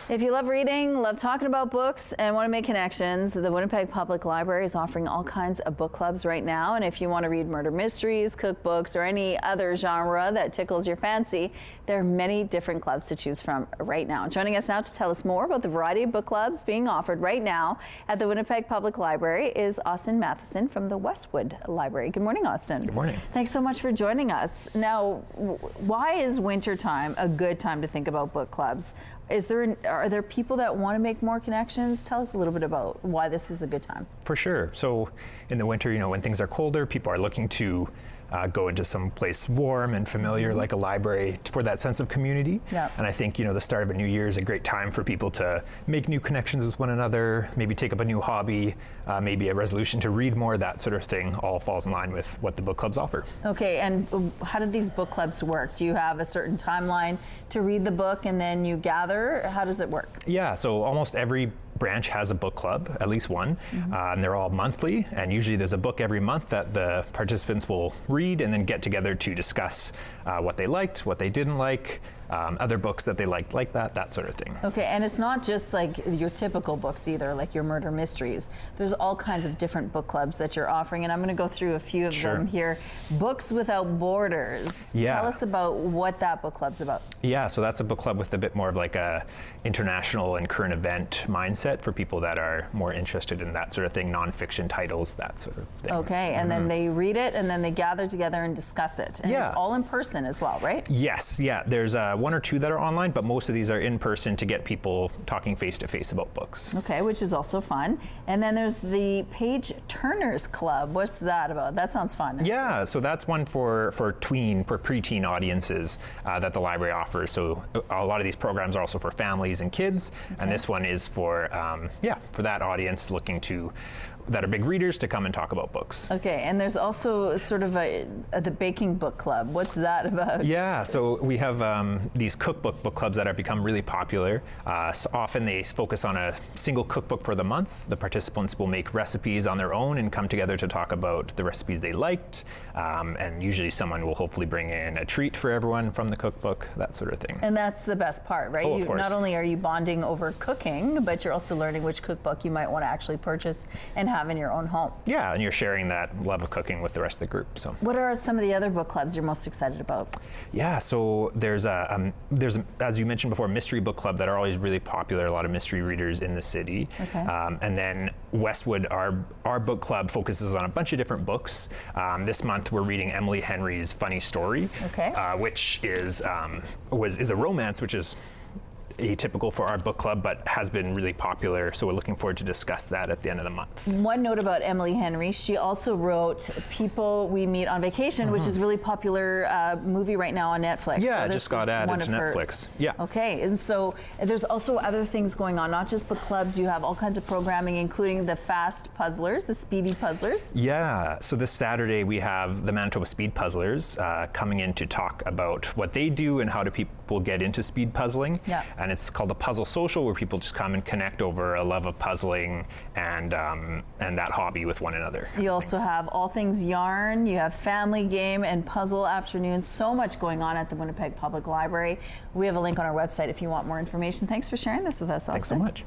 If you love reading, love talking about books, and want to make connections, the Winnipeg Public Library is offering all kinds of book clubs right now. And if you want to read murder mysteries, cookbooks, or any other genre that tickles your fancy, there are many different clubs to choose from right now. Joining us now to tell us more about the variety of book clubs being offered right now at the Winnipeg Public Library is Austin Matheson from the Westwood Library. Good morning, Austin. Good morning. Thanks so much for joining us. Now, why is wintertime a good time to think about book clubs? Are there people that want to make more connections? Tell us a little bit about why this is a good time. For sure. So in the winter, when things are colder, people are looking to go into some place warm and familiar like a library for that sense of community. Yeah. And I think, the start of a new year is a great time for people to make new connections with one another, maybe take up a new hobby, maybe a resolution to read more, that sort of thing all falls in line with what the book clubs offer. Okay, and how do these book clubs work? Do you have a certain timeline to read the book and then you gather? How does it work? Yeah, so almost every branch has a book club, at least one, and they're all monthly, and usually there's a book every month that the participants will read and then get together to discuss what they liked, what they didn't like, other books that they liked like that sort of thing. Okay, and it's not just like your typical books either, like your murder mysteries. There's all kinds of different book clubs that you're offering, and I'm going to go through a few of them here. Books Without Borders. Yeah. Tell us about what that book club's about. Yeah, so that's a book club with a bit more of like a international and current event mindset for people that are more interested in that sort of thing, nonfiction titles, that sort of thing. Okay, and then they read it and then they gather together and discuss it. And it's all in person as well, right? Yes, yeah. There's one or two that are online, but most of these are in person to get people talking face to face about books. Okay, which is also fun. And then there's the Page Turners Club. What's that about? That sounds fun. Actually. Yeah, so that's one for preteen audiences that the library offers. So a lot of these programs are also for families and kids, and this one is for that audience looking that are big readers to come and talk about books. Okay, and there's also sort of the Baking Book Club. What's that about? Yeah, so we have these cookbook book clubs that have become really popular. So often they focus on a single cookbook for the month. The participants will make recipes on their own and come together to talk about the recipes they liked. And usually someone will hopefully bring in a treat for everyone from the cookbook, that sort of thing. And that's the best part, right? Oh, of course. Not only are you bonding over cooking, but you're also learning which cookbook you might want to actually purchase and have in your own home. Yeah, and you're sharing that love of cooking with the rest of the group. So, what are some of the other book clubs you're most excited about? Yeah, so there's as you mentioned before, mystery book club that are always really popular. A lot of mystery readers in the city. Okay. And then Westwood, our book club focuses on a bunch of different books. This month we're reading Emily Henry's Funny Story, which is a romance, which is atypical for our book club, but has been really popular. So we're looking forward to discuss that at the end of the month. One note about Emily Henry, she also wrote People We Meet on Vacation, which is a really popular movie right now on Netflix. Yeah, so it just got added to Netflix. Yeah. Okay, and so there's also other things going on, not just book clubs. You have all kinds of programming, including the fast puzzlers, the speedy puzzlers. Yeah, so this Saturday we have the Manitoba Speed Puzzlers coming in to talk about what they do and how do people get into speed puzzling. Yeah. And it's called a Puzzle Social, where people just come and connect over a love of puzzling and that hobby with one another. You also have all things yarn, you have family game and puzzle afternoons, so much going on at the Winnipeg Public Library. We have a link on our website if you want more information. Thanks for sharing this with us, Austin. Thanks so much.